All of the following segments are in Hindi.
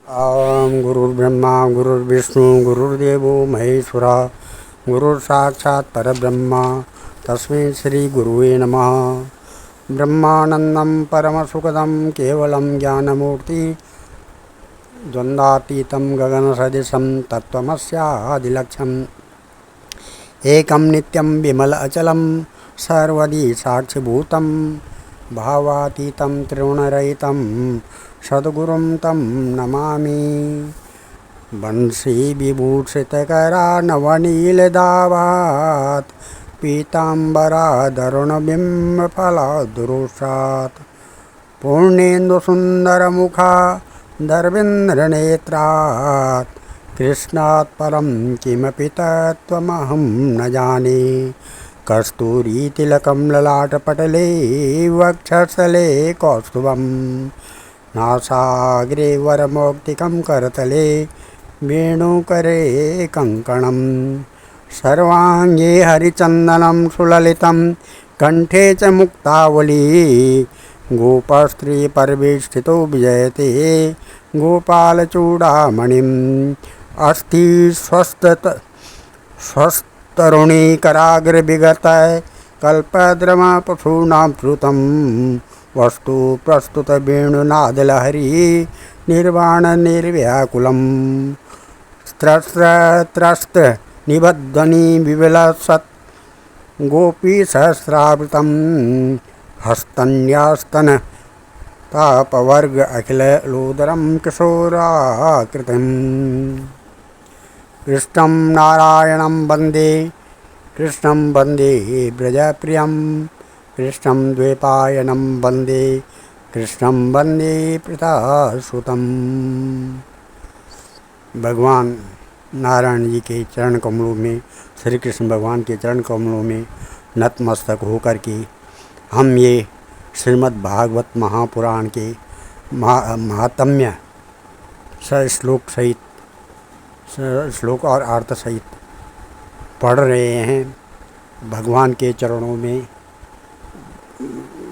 ॐ गुरुर्ब्रह्मा गुरुर्विष्णु गुरुर्देवो महेश्वरा गुरुर्साक्षात् परब्रह्म तस्मै श्रीगुरुवे नमः। ब्रह्मानन्दं परमसुखदं केवलं ज्ञानमूर्ति द्वन्द्वातीतं गगनसदृशं तत्त्वमस्यादिलक्ष्यम् एकं नित्यं विमल अचलं सर्वदि साक्षिभूतं भावातीतं त्रिगुणरहितं सद्गुरुं तं नमामि। बंशी विभूषितकरा नवनीलदावात् पीताम्बरादरुणबिम्बफलादुरुषात् पूर्णेन्दुसुन्दरमुखा दर्वेन्द्रनेत्रात् कृष्णात् परं किमपि तत्त्वमहं न जाने। कस्तूरीतिलकं ललाटपटले वक्षस्थले कौस्तुभं नासाग्रे वरमौक्तिकं करतले वेणुकरे कङ्कणं सर्वाङ्गे हरिचन्दनं सुललितं कण्ठे च मुक्तावली गोपस्त्रीपरिवेष्टितो विजयते गोपालचूडामणिम् अस्ति स्वस्तरुणीकराग्रविगत कल्पद्रमपशूनां श्रुतं वस्तु प्रस्तुत वेणुनादलहरी निर्वाणनिर्व्याकुलं त्रस्त निबध्वनि विविलसत् गोपीसहस्रावृतं हस्तन्यास्तन तापवर्ग अखिलोदरं किशोराकृतिम् कृष्णं नारायणं वन्दे कृष्णं वन्दे ब्रजप्रियं कृष्णं द्वैपायनं वन्दे कृष्णं वन्दे पृथासुतं। भगवान नारायण जी के चरण कमलों में, श्री कृष्ण भगवान के चरण कमलों में नतमस्तक होकर के हम ये श्रीमद् भागवत महापुराण के महात्म्य श्लोक और अर्थ सहित पढ़ रहे हैं। भगवान के चरणों में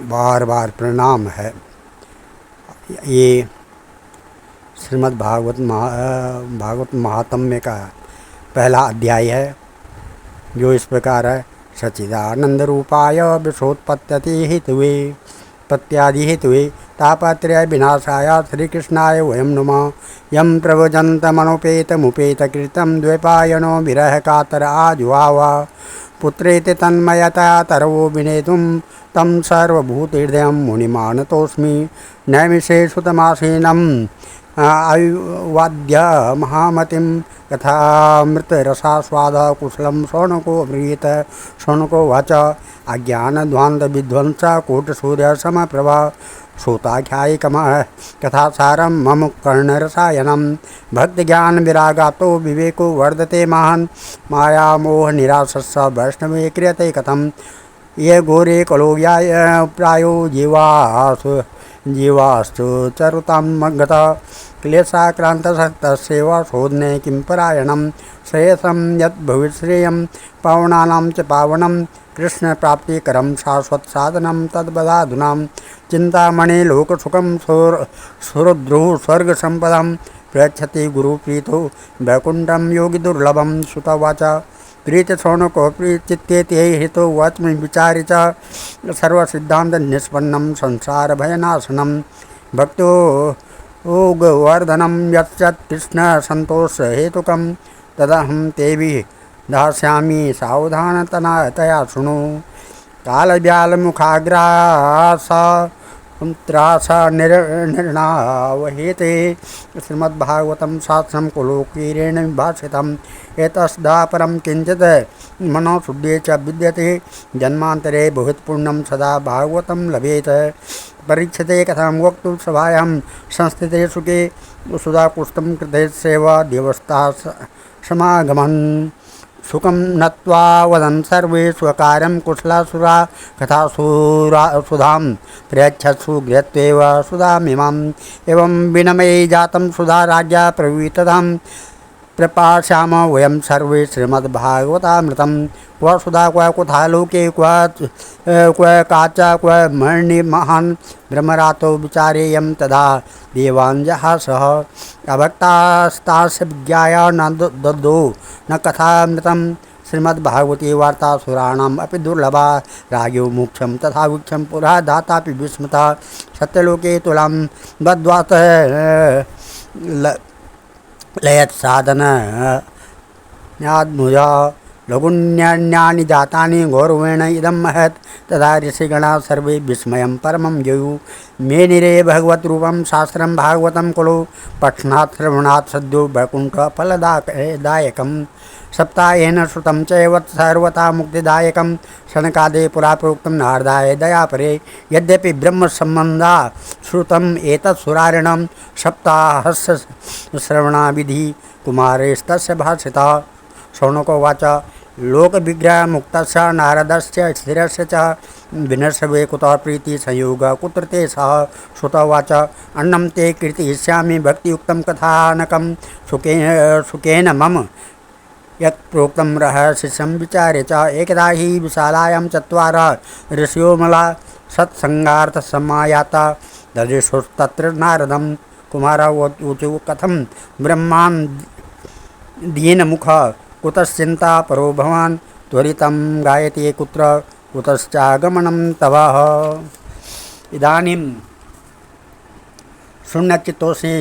बार बार प्रणाम है। ये श्रीमद् भागवत महात्म्य का पहला अध्याय है, जो इस प्रकार है। सच्चिदानंद रूपाय विश्वोत्पत्ति हेतुवे पत्यादि हेतुवे तापत्रय विनाशाय श्रीकृष्णाय वयं नुमः। यं प्रव्रजन्तमनुपेतमुपेतकृतं द्वैपायनो विरह कातर आजुहाव पुत्रेति तन्मयतया तरवो विनेतुं तं सर्वभूतहृदयं मुनिमानतोऽस्मि। नैमिषेषुतमासीनम् अविवाद्य महामतिं कथामृतरसास्वादः कुशलं शौनको अब्रवीत। शौनको वाच अज्ञानध्वान्तविध्वंस कोटिसूर्यसमप्रभा श्रोताख्यायिकमः कथासारं मम कर्णरसायनं। भक्तिज्ञानविरागातो विवेको वर्धते महान् मायामोहनिरासस्य वैष्णवे क्रियते कथं। ये घोरे कलोव्याय प्रायो जीवास्तु चरुतां गता क्लेशाक्रान्तसक्तस्यैव शोधने किं परायणं। श्रेयसं यत् भविश्रेयं पावनानां च पावनं कृष्णप्राप्तिकरं शाश्वतसाधनं तद्वदाधुना। चिन्तामणि लोकसुखं सुरद्रुः स्वर्गसम्पदं प्रयच्छति गुरुप्रीतो वैकुण्ठं योगिदुर्लभं। श्रुतवाच प्रीतशौनको प्रीचित्येति हितो वाच्मि विचारि च सर्वसिद्धान्तनिष्पन्नं संसारभयनाशनं। भक्तो गोवर्धनं यच्चत् कृष्णसन्तोषहेतुकं तदहं तेभिः दास्यामि सावधानतया शृणु। कालव्यालमुखाग्रासा त्रासा निर्णावहेते श्रीमद्भागवतं शास्त्रं कुलोकीरेण विभाषितम्। एतस्दापरं किञ्चित् मनोशुद्धे च विद्यते जन्मान्तरे भुवत्पुण्यं सदा भागवतं लभेत। परीक्षते कथं वक्तुं सभायां संस्थिते सुखे सुधापुष्टं कृते सेवा देवस्ता समागमन्। सुखं नत्वा वदन् सर्वे स्वकार्यं कुशलासुरा कथासुधां प्रयच्छत्सु गृहत्वेव सुधामिमाम्। एवं विनमये जातं सुधा राज्ञा प्रवीततां प्रपाश्याम वयं सर्वे श्रीमद्भागवतामृतं क्व सुधा क्व कुथालोके क्व काचा क्व मणि महान् ब्रह्मरातो विचारेयं तदा देवाञ्जः सह अभक्तास्तास्य विज्ञाय न ददो न कथामृतं श्रीमद्भागवती वार्ता सुराणाम् अपि दुर्लभा राजो मोक्षं तथा वृक्षं पुरा धातापि विस्मृता सत्यलोके तुलां बद्ध्वात् लयत् साधन न्याद्मुजा लघुन्यान्यानि जातानि गौरवेण इदं महत् तदा ऋषिगणा सर्वे विस्मयं परमं जयुः मेनिरे भगवद्रूपं शास्त्रं भागवतं कुलो पठनात् श्रवणात् सद्यो वैकुण्ठफलदायकं सप्ताहेन श्रुतं चैव सर्वथा मुक्तिदायकं शनकादे पुरा प्रोक्तं नारदाय दयापरे यद्यपि ब्रह्मसम्बन्धा श्रुतम् एतत् सुरारिणं सप्ताहस्य श्रवणाविधि कुमारेस्तस्य भाषितः शौनकोवाच लोकविग्रहमुक्तस्य नारदस्य स्थिरस्य च विनश्वे कुतः प्रीति संयोग कुत्र ते सह श्रुतवाच अन्नं ते कीर्तयिष्यामि भक्तियुक्तं कथानकं सुखेन मम यत् प्रोक्तं रहस्यं विचार्य च एकदा हि विशालायां चत्वारः ऋषयो मला सत्सङ्गार्थसमायाता ददृशुस्तत्र नारदं कुमारवचु कथं ब्रह्मान् दीनमुख कुतश्चिन्ता परो भवान् त्वरितं गायति कुत्र कुतश्चागमनं तव इदानीं शून्यचित्तोऽसि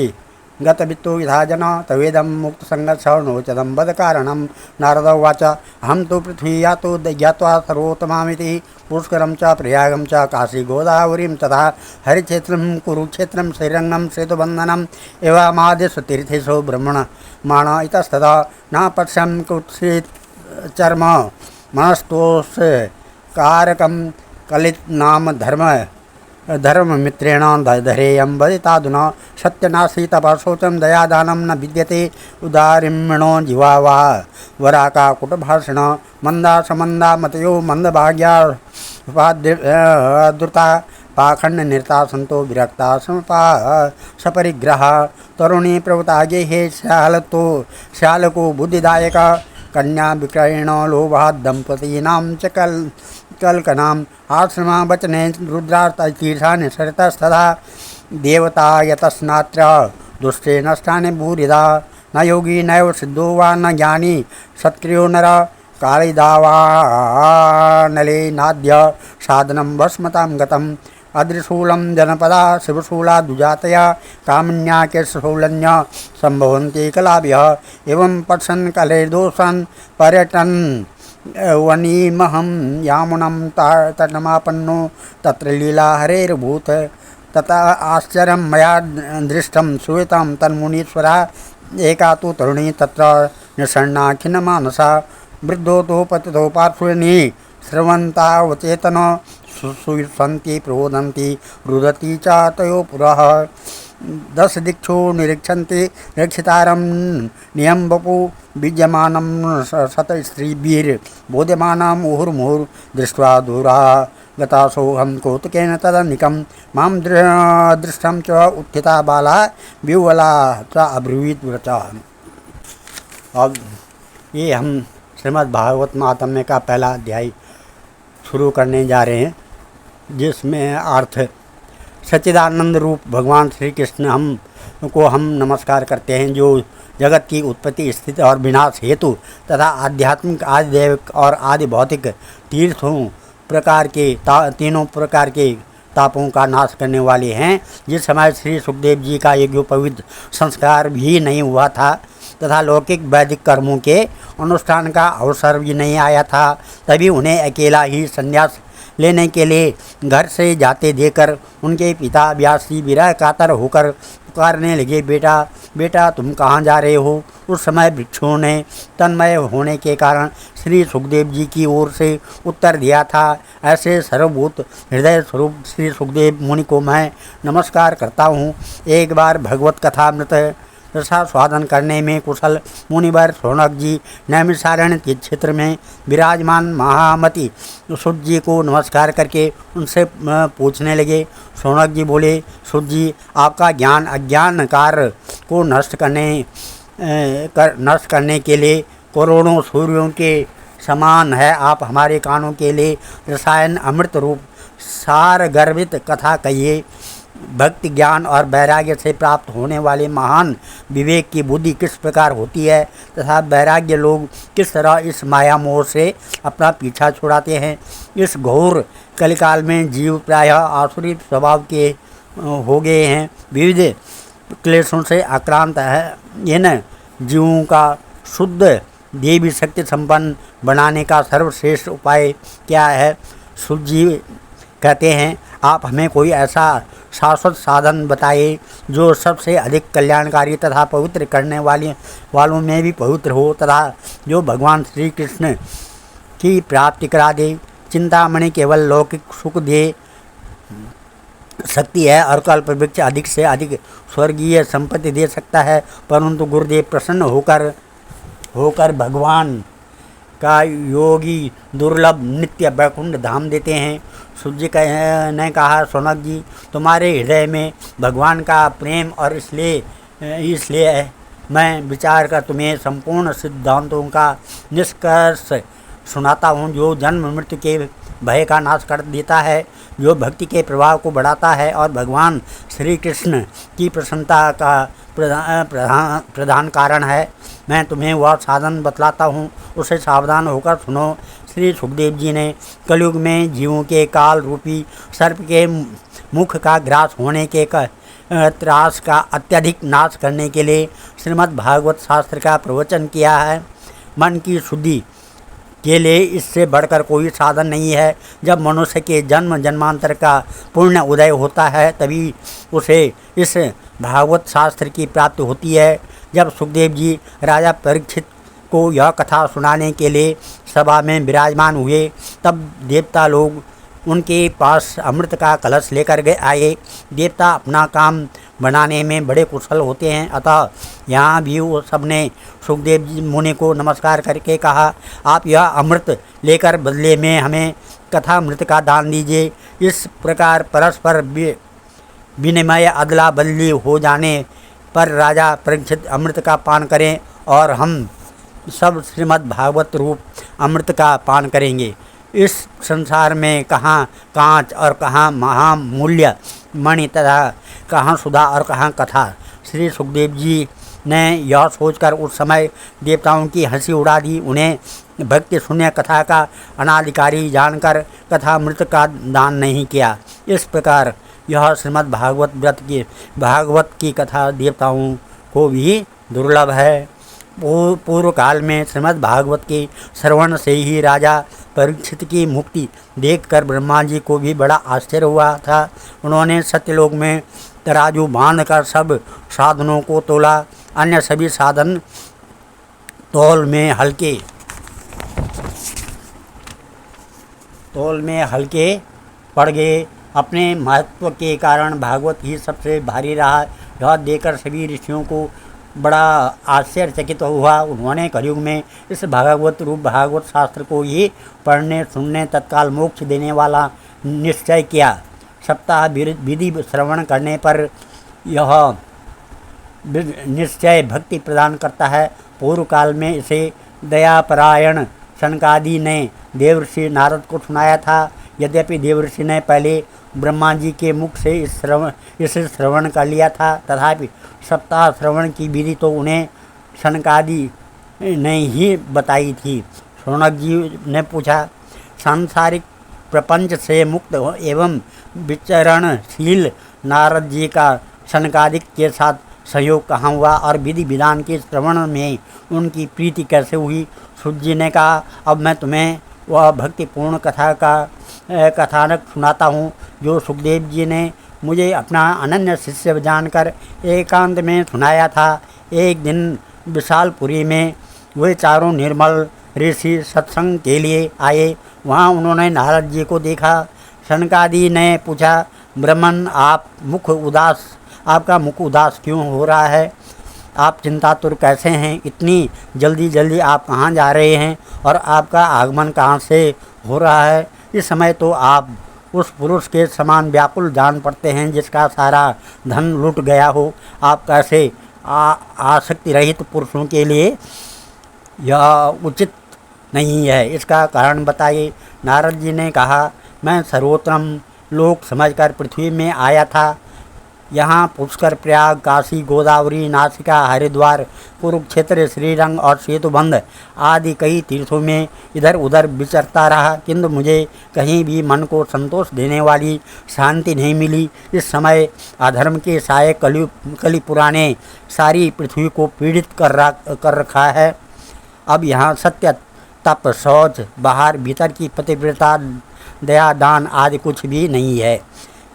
गतवित्तो यथा जना तवेदं मुक्तसङ्गस्य नोचदं वदकारणं नारद उवाच अहं तु पृथ्वी यातो ज्ञात्वा सर्वोत्तमामिति पुष्करं च प्रयागं च काशी गोदावरीं तथा हरिक्षेत्रं कुरुक्षेत्रं श्रीरङ्गं सेतुबन्धनम् एवमादिषु तीर्थेषु ब्रह्मणमाण इतस्ततः न पश्यं कुत्सित् चर्म मनस्तोष कारकं कलित नाम धर्ममित्रेण धरेयं वदिताधुना सत्यनाशी तपशोचं दयादानं न विद्यते उदारिम्णो जीवा वा वराका कुटभाषिण मंदा समंदा मतयो मंदभाग्या द्रुता पाखंड निरता संतो विरक्ता समपा सपरिग्रह तरुणी प्रवता गेहे श्यालको बुद्धिदायक कन्या विक्रयण लोभा दंपतीनां च कल्कनाम् आश्रमा वचने रुद्रातीर्थानि सरितस्तथा देवता यतस्नात्र दुष्टे नष्टानि भूरिदा न योगी नैव सिद्धो वा न ज्ञानी सत्क्रियो नर कालिदावानले नाद्य साधनं भस्मतां गतम् अद्रिशूलं जनपदा शिवशूला दुजातया कामिन्या केशशूलन्य सम्भवन्ति कलाभ्यः एवं पठन् कलेर्दोषान् पर्यटन् वनीमहं यामुनं तटमापन्नो तत्र लीला हरेर्भूत् तथा आश्चर्यं मया दृष्टं श्रूयतां तन्मुनीश्वरा एका तु तरुणी तत्र निषण्णाखिनमानसा वृद्धो तो पतितो पार्श्वनि स्रवन्तावचेतन सुसन्ति प्रबोधन्ति रुदति च तयो पुरः दश दिक्षु निरीक्षन्ति रक्षितारं नियं वपु विद्यमानं शतस्त्रीभिर्बोध्यमानां मुहुर्मुहुर्दृष्ट्वा दूरा गतासोऽहं कौतुकेन तदनिकं मां दृष्टं च उत्थिता बाला विह्वला च अब्रवीत् व्रता। अब ये हम श्रीमद् भागवत महात्म्य का पहला अध्याय शुरू करने जा रहे हैं, जिसमें अर्थ सच्चिदानंद रूप भगवान श्री कृष्ण हम नमस्कार करते हैं, जो जगत की उत्पत्ति स्थिति और विनाश हेतु तथा आध्यात्मिक आदिदैविक और आदि भौतिक तीर्थों तीनों प्रकार के तापों का नाश करने वाले हैं। जिस समय श्री सुखदेव जी का यज्ञोपवीत संस्कार भी नहीं हुआ था तथा लौकिक वैदिक कर्मों के अनुष्ठान का अवसर भी नहीं आया था, तभी उन्हें अकेला ही संन्यास लेने के लिए घर से जाते देखकर उनके पिता व्यास जी विरह कातर होकर पुकारने लगे, बेटा बेटा तुम कहाँ जा रहे हो। उस समय भिक्षुओं ने तन्मय होने के कारण श्री सुखदेव जी की ओर से उत्तर दिया था, ऐसे सर्वभूत हृदय स्वरूप श्री सुखदेव मुनि को मैं नमस्कार करता हूँ। एक बार भगवत कथामृत रसास्वादन करने में कुशल मुनिवर शौनक जी नैमिषारण्य के क्षेत्र में विराजमान महामति सुत जी को नमस्कार करके उनसे पूछने लगे। शौनक जी बोले, सुत जी आपका ज्ञान अज्ञान कार्य को नष्ट करने नष्ट करने के लिए करोड़ों सूर्यों के समान है। आप हमारे कानों के लिए रसायन अमृत रूप सार गर्भित कथा कहिए। भक्ति ज्ञान और वैराग्य से प्राप्त होने वाले महान विवेक की बुद्धि किस प्रकार होती है तथा वैराग्य लोग किस तरह इस माया मोह से अपना पीछा छुड़ाते हैं। इस घोर कलिकाल में जीव प्रायः आसुरी स्वभाव के हो गए हैं, विविध क्लेशों से आक्रांत है। इन जीवों का शुद्ध देवी शक्ति संपन्न बनाने का सर्वश्रेष्ठ उपाय क्या है? सुजी कहते हैं, आप हमें कोई ऐसा शाश्वत साधन बताइए जो सबसे अधिक कल्याणकारी तथा पवित्र करने वालों में भी पवित्र हो तथा जो भगवान श्री कृष्ण की प्राप्ति करा दे। चिंतामणि केवल लौकिक सुख दे सकती है और कल्प वृक्ष अधिक से अधिक स्वर्गीय संपत्ति दे सकता है, परंतु गुरुदेव प्रसन्न होकर भगवान का योगी दुर्लभ नित्य वैकुंठ धाम देते हैं। सूर्य ने कहा, सोनक जी, तुम्हारे हृदय में भगवान का प्रेम और इसलिए मैं विचार कर तुम्हें संपूर्ण सिद्धांतों का निष्कर्ष सुनाता हूँ, जो जन्म मृत्यु के भय का नाश कर देता है, जो भक्ति के प्रभाव को बढ़ाता है और भगवान श्री कृष्ण की प्रसन्नता का प्रधान कारण है। मैं तुम्हें वह साधन बतलाता हूँ, उसे सावधान होकर सुनो। श्री सुखदेव जी ने कलयुग में जीवों के काल रूपी सर्प के मुख का ग्रास होने के त्रास का अत्यधिक नाश करने के लिए श्रीमद् भागवत शास्त्र का प्रवचन किया है। मन की शुद्धि के लिए इससे बढ़कर कोई साधन नहीं है। जब मनुष्य के जन्म जन्मांतर का पूर्ण उदय होता है तभी उसे इस भागवत शास्त्र की प्राप्ति होती है। जब सुखदेव जी राजा परीक्षित को यह कथा सुनाने के लिए सभा में विराजमान हुए तब देवता लोग उनके पास अमृत का कलश लेकर आए। देवता अपना काम बनाने में बड़े कुशल होते हैं, अतः यहाँ भी वो सबने सुखदेव जी मुनि को नमस्कार करके कहा, आप यह अमृत लेकर बदले में हमें कथा अमृत का दान दीजिए। इस प्रकार परस्पर विनिमय अदला बदली हो जाने पर राजा परीक्षित अमृत का पान करें और हम सब श्रीमद् भागवत रूप अमृत का पान करेंगे। इस संसार में कहाँ कांच और कहाँ महामूल्य मणि तथा कहाँ सुधा और कहाँ कथा। श्री सुखदेव जी ने यह सोचकर उस समय देवताओं की हंसी उड़ा दी। उन्हें भक्ति शून्य कथा का अनाधिकारी जानकर कथा अमृत का दान नहीं किया। इस प्रकार यह श्रीमद् भागवत की कथा देवताओं को भी दुर्लभ है। पूर्व काल में श्रीमद् भागवत के श्रवण से ही राजा परीक्षित की मुक्ति देखकर ब्रह्मा जी को भी बड़ा आश्चर्य हुआ था। उन्होंने सत्यलोक में तराजू बांधकर सब साधनों को तोला। अन्य सभी साधन तौल में हल्के पड़ गए। अपने महत्व के कारण भागवत ही सबसे भारी रहा। यह देखकर सभी ऋषियों को बड़ा आश्चर्यचकित हुआ। उन्होंने कलयुग में इस भागवत रूप भागवत शास्त्र को ही पढ़ने सुनने तत्काल मोक्ष देने वाला निश्चय किया। सप्ताह विधि श्रवण करने पर यह निश्चय भक्ति प्रदान करता है। पूर्व काल में इसे दयापरायण सनकादि ने देवर्षि नारद को सुनाया था। यद्यपि देवर्षि ने पहले ब्रह्मा जी के मुख से इसे श्रवण कर लिया था, तथापि सप्ताह श्रवण की विधि तो उन्हें सनकादि ने ही बताई थी। शौनक जी ने पूछा, सांसारिक प्रपंच से मुक्त एवं विचरणशील नारद जी का सनकादिक के साथ सहयोग कहाँ हुआ और विधि विधान के श्रवण में उनकी प्रीति कैसे हुई? सूत जी ने कहा, अब मैं तुम्हें वह भक्तिपूर्ण कथा का कथानक सुनाता हूँ जो सुखदेव जी ने मुझे अपना अनन्य शिष्य जानकर एकांत में सुनाया था। एक दिन विशालपुरी में वे चारों निर्मल ऋषि सत्संग के लिए आए। वहाँ उन्होंने नारद जी को देखा। सनकादि ने पूछा, ब्राह्मण आपका मुख उदास क्यों हो रहा है? आप चिंतातुर कैसे हैं? इतनी जल्दी आप कहाँ जा रहे हैं और आपका आगमन कहाँ से हो रहा है? इस समय तो आप उस पुरुष के समान व्याकुल जान पड़ते हैं जिसका सारा धन लुट गया हो। आप कैसे आसक्ति रहित पुरुषों के लिए यह उचित नहीं है। इसका कारण बताइए। नारद जी ने कहा, मैं सर्वोत्तम लोक समझकर पृथ्वी में आया था। यहाँ पुष्कर, प्रयाग, काशी, गोदावरी, नासिका, हरिद्वार, कुरुक्षेत्र, श्रीरंग और सेतुबंध आदि कई तीर्थों में इधर उधर विचरता रहा, किंतु मुझे कहीं भी मन को संतोष देने वाली शांति नहीं मिली। इस समय अधर्म के साये कलिपुरा ने सारी पृथ्वी को पीड़ित कर रखा है। अब यहाँ सत्य, तप, शौच, बाहर भीतर की पतिव्रता, दया, दान आदि कुछ भी नहीं है।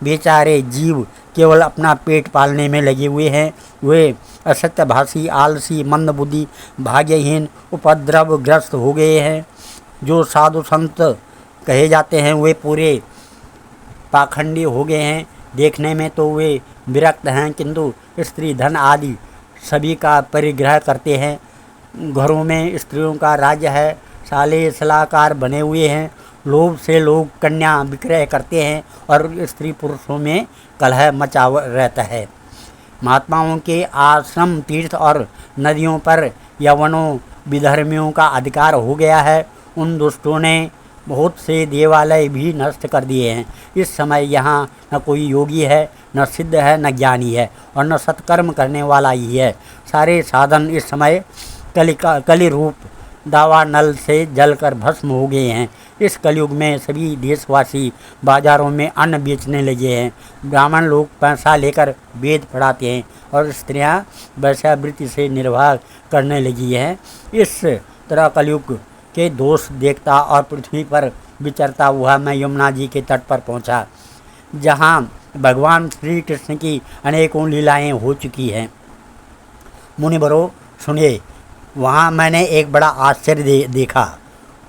बेचारे जीव केवल अपना पेट पालने में लगे हुए हैं। वे असत्यभाषी, आलसी, मंदबुद्धि, भाग्यहीन, उपद्रवग्रस्त हो गए हैं। जो साधु संत कहे जाते हैं वे पूरे पाखंडी हो गए हैं। देखने में तो वे विरक्त हैं, किंतु स्त्री धन आदि सभी का परिग्रह करते हैं। घरों में स्त्रियों का राज्य है। साले सलाहकार बने हुए हैं। लोभ से लोग कन्या विक्रय करते हैं और स्त्री पुरुषों में कलह मचा रहता है। महात्माओं के आश्रम, तीर्थ और नदियों पर यवनों विधर्मियों का अधिकार हो गया है। उन दुष्टों ने बहुत से देवालय भी नष्ट कर दिए हैं। इस समय यहाँ न कोई योगी है, न सिद्ध है, न ज्ञानी है और न सत्कर्म करने वाला ही है। सारे साधन इस समय कलि रूप दावानल से जलकर भस्म हो गए हैं। इस कलयुग में सभी देशवासी बाजारों में अन्न बेचने लगे हैं। ब्राह्मण लोग पैसा लेकर वेद पढ़ाते हैं और स्त्रियां वैश्यावृत्ति से निर्वाह करने लगी हैं। इस तरह कलयुग के दोष देखता और पृथ्वी पर विचरता हुआ मैं यमुना जी के तट पर पहुंचा, जहां भगवान श्री कृष्ण की अनेकों लीलाएं हो चुकी हैं। मुनिवरों सुनिए, वहाँ मैंने एक बड़ा आश्चर्य देखा।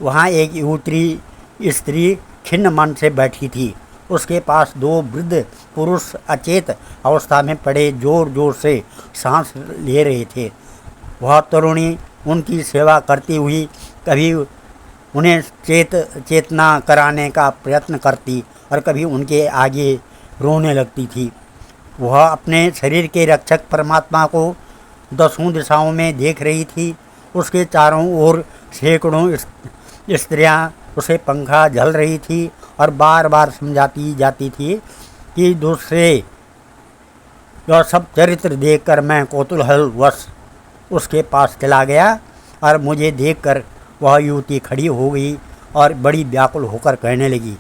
वहाँ एक युवती स्त्री खिन्न मन से बैठी थी। उसके पास दो वृद्ध पुरुष अचेत अवस्था में पड़े जोर जोर से सांस ले रहे थे। वह तरुणी उनकी सेवा करती हुई कभी उन्हें चेतना कराने का प्रयत्न करती और कभी उनके आगे रोने लगती थी। वह अपने शरीर के रक्षक परमात्मा को दसों दिशाओं में देख रही थी। उसके चारों ओर सैकड़ों स्त्रियां उसे पंखा झल रही थी और बार बार समझाती जाती थी कि दूसरे यह सब चरित्र देखकर मैं कौतूहलवश उसके पास चला गया और मुझे देखकर वह युवती खड़ी हो गई और बड़ी व्याकुल होकर कहने लगी,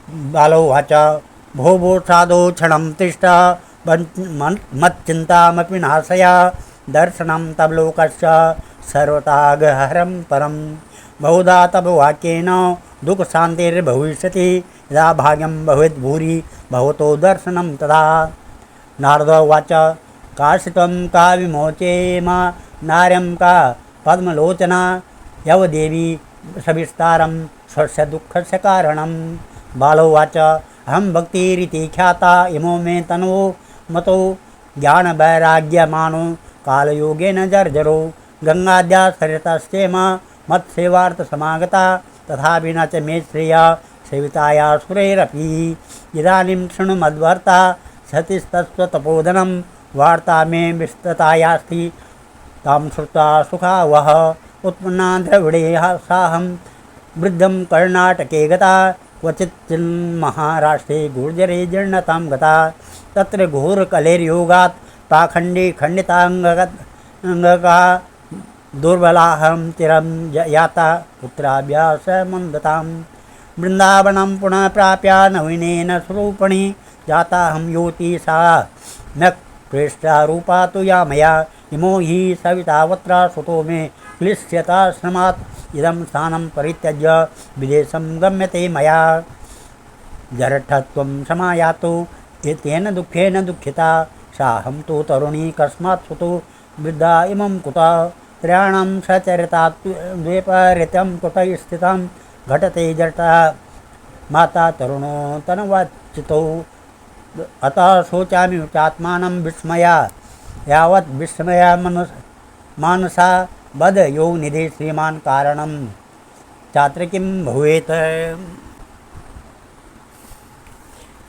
बालो वाचा भो भो साधो क्षणं तिष्ठ मच्चिंतामपि नाशया दर्शनं तव लोकस्य सर्वतागहरं परं बहुधा तव वाक्येन दुख शांतिर्भविष्यति यदा भाग्यं भवेत् भूरि भवतो दर्शनं तदा। नारद उवाच काशितं का विमोचेम नार्यं का पद्मलोचना यवदेवी सविस्तारं स्वस्य दुःखस्य कारणं। बालोवाच अहं भक्तिरिति ख्याता इमो मे तनो मतो ज्ञानवैराग्यमानो कालयोगेन जर्जरो गंगाद्या सरितश्चेम मत्सेवार्थ समागता तथापि न च मे श्रेया सेविताया सुरैरपि। इदानीं शृणु मद्वार्ता सतिस्तत्त्वतपोधनं वार्ता मे विस्ततायास्ति तां श्रुत्वा सुखावह उत्पन्ना द्रविडेह साहं वृद्धं कर्णाटके गता क्वचित् महाराष्ट्रे गुर्जरे जीर्णतां गता तत्र घोरकलेर्योगात् पाखंडी खंडितांगका दुर्बलाहं चिरं याता पुत्राभ्यासमन्दतां वृंदावनं पुनः प्राप्य नवीनेन स्वरूपणि जाताहं युवती सा न प्रेष्टा रूपा तु या मया इमो हि सवितावत्रा सुतो मे क्लिश्यताश्रमात् इदं स्थानं परित्यज्य विदेशं गम्यते मया। जरठत्वं समायातु एतेन दुःखेन दुःखिता साहं तु तरुणी कस्मात् सुतो वृद्धा इमं कुतः त्रयाणां सचरितात् द्वैपरित्यं कुतः स्थितं घटते जटा माता तरुणो तनवाचितो अतः शोचामि चात्मानं विस्मया यावत् विस्मया मानसा बद यो निधि श्रीमान कारणं छात्र किम भवेत।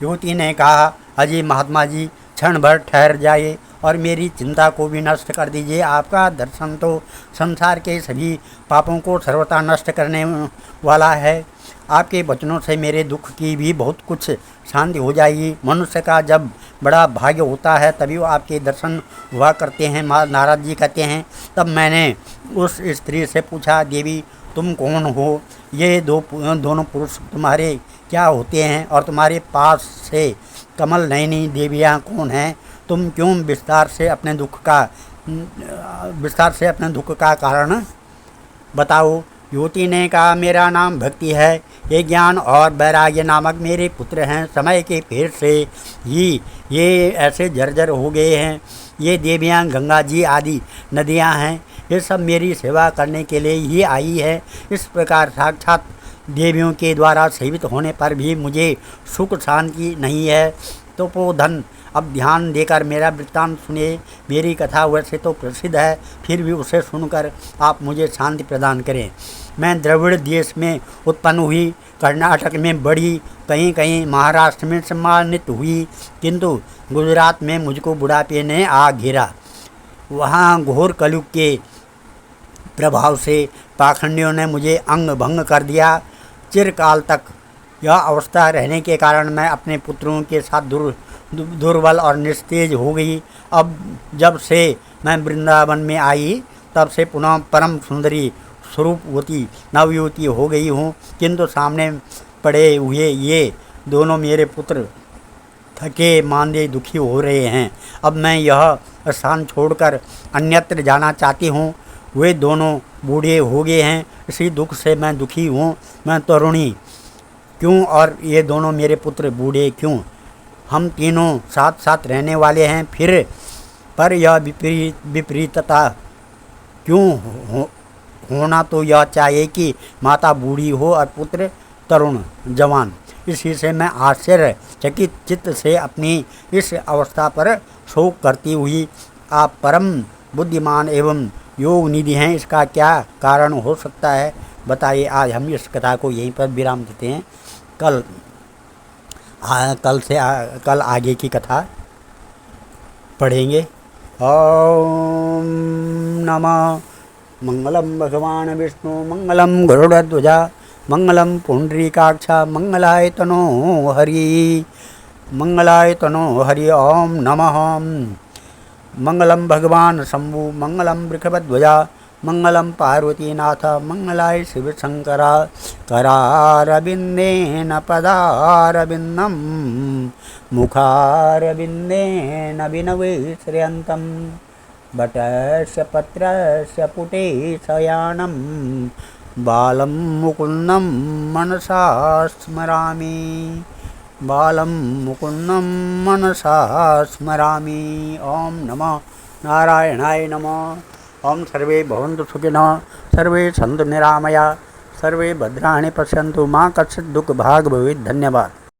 युवती ने कहा, अजय महात्मा जी क्षण भर ठहर जाइए और मेरी चिंता को भी नष्ट कर दीजिए। आपका दर्शन तो संसार के सभी पापों को सर्वथा नष्ट करने वाला है। आपके वचनों से मेरे दुख की भी बहुत कुछ शांति हो जाएगी। मनुष्य का जब बड़ा भाग्य होता है तभी वो आपके दर्शन हुआ करते हैं। नारद जी कहते हैं, तब मैंने उस स्त्री से पूछा, देवी तुम कौन हो? ये दोनों पुरुष तुम्हारे क्या होते हैं और तुम्हारे पास से कमल नयनी देवियाँ कौन हैं? तुम क्यों विस्तार से अपने दुख का कारण बताओ। युवती ने कहा, मेरा नाम भक्ति है। ये ज्ञान और वैराग्य नामक मेरे पुत्र हैं। समय के फेर से ही ये ऐसे जर्जर हो गए हैं। ये देवियाँ गंगा जी आदि नदियाँ हैं। ये सब मेरी सेवा करने के लिए ही आई है। इस प्रकार साक्षात देवियों के द्वारा सेवित होने पर भी मुझे सुख शांति नहीं है। तो वो धन अब ध्यान देकर मेरा वृत्तांत सुने। मेरी कथा वैसे तो प्रसिद्ध है, फिर भी उसे सुनकर आप मुझे शांति प्रदान करें। मैं द्रविड़ देश में उत्पन्न हुई, कर्नाटक में बढ़ी, कहीं कहीं महाराष्ट्र में सम्मानित हुई, किंतु गुजरात में मुझको बुढ़ापे ने आ घेरा। वहाँ घोर कलयुग के प्रभाव से पाखंडियों ने मुझे अंग भंग कर दिया। चिरकाल तक यह अवस्था रहने के कारण मैं अपने पुत्रों के साथ दुर्बल और निस्तेज हो गई। अब जब से मैं वृंदावन में आई तब से पुनः परम सुंदरी स्वरूपवती नवयुवती हो गई हूँ, किंतु सामने पड़े हुए ये दोनों मेरे पुत्र थके मांदे दुखी हो रहे हैं। अब मैं यह स्थान छोड़कर अन्यत्र जाना चाहती हूँ। वे दोनों बूढ़े हो गए हैं, इसी दुख से मैं दुखी हूँ। मैं तरुणी क्यों और ये दोनों मेरे पुत्र बूढ़े क्यों? हम तीनों साथ साथ रहने वाले हैं, फिर पर यह विपरीतता क्यों होना तो यह चाहिए कि माता बूढ़ी हो और पुत्र तरुण जवान। इसी से मैं आश्चर्यचकित चित्त से अपनी इस अवस्था पर शोक करती हुई, आप परम बुद्धिमान एवं योग निधि हैं, इसका क्या कारण हो सकता है बताइए। आज हम इस कथा को यहीं पर विराम देते हैं। कल आगे की कथा पढ़ेंगे। ओम नमः। मंगलम भगवान विष्णु मंगलम गरुड़ध्वजा मंगलम पुंडरीकाक्ष मंगलाय तनो हरि। ओम नमः। मंगलम भगवान शंभु मंगलम वृषभध्वजा मंगलम पार्वतीनाथ मंगलाय शिव शंकरा। करारविंदेन पदारविंदम मुखारविंदेन विनवेश्रयन्तं बटस्य पत्रस्य पुटे शयानं बालं मुकुन्दं मनसा स्मरामि। ओम नमः नारायणाय नमः। ओम सर्वे भवन्तु सुखिनः, सर्वे सन्तु निरामया, सर्वे भद्राणि पश्यन्तु, मा कश्चित् दुःखभाग् भवेत्। धन्यवाद।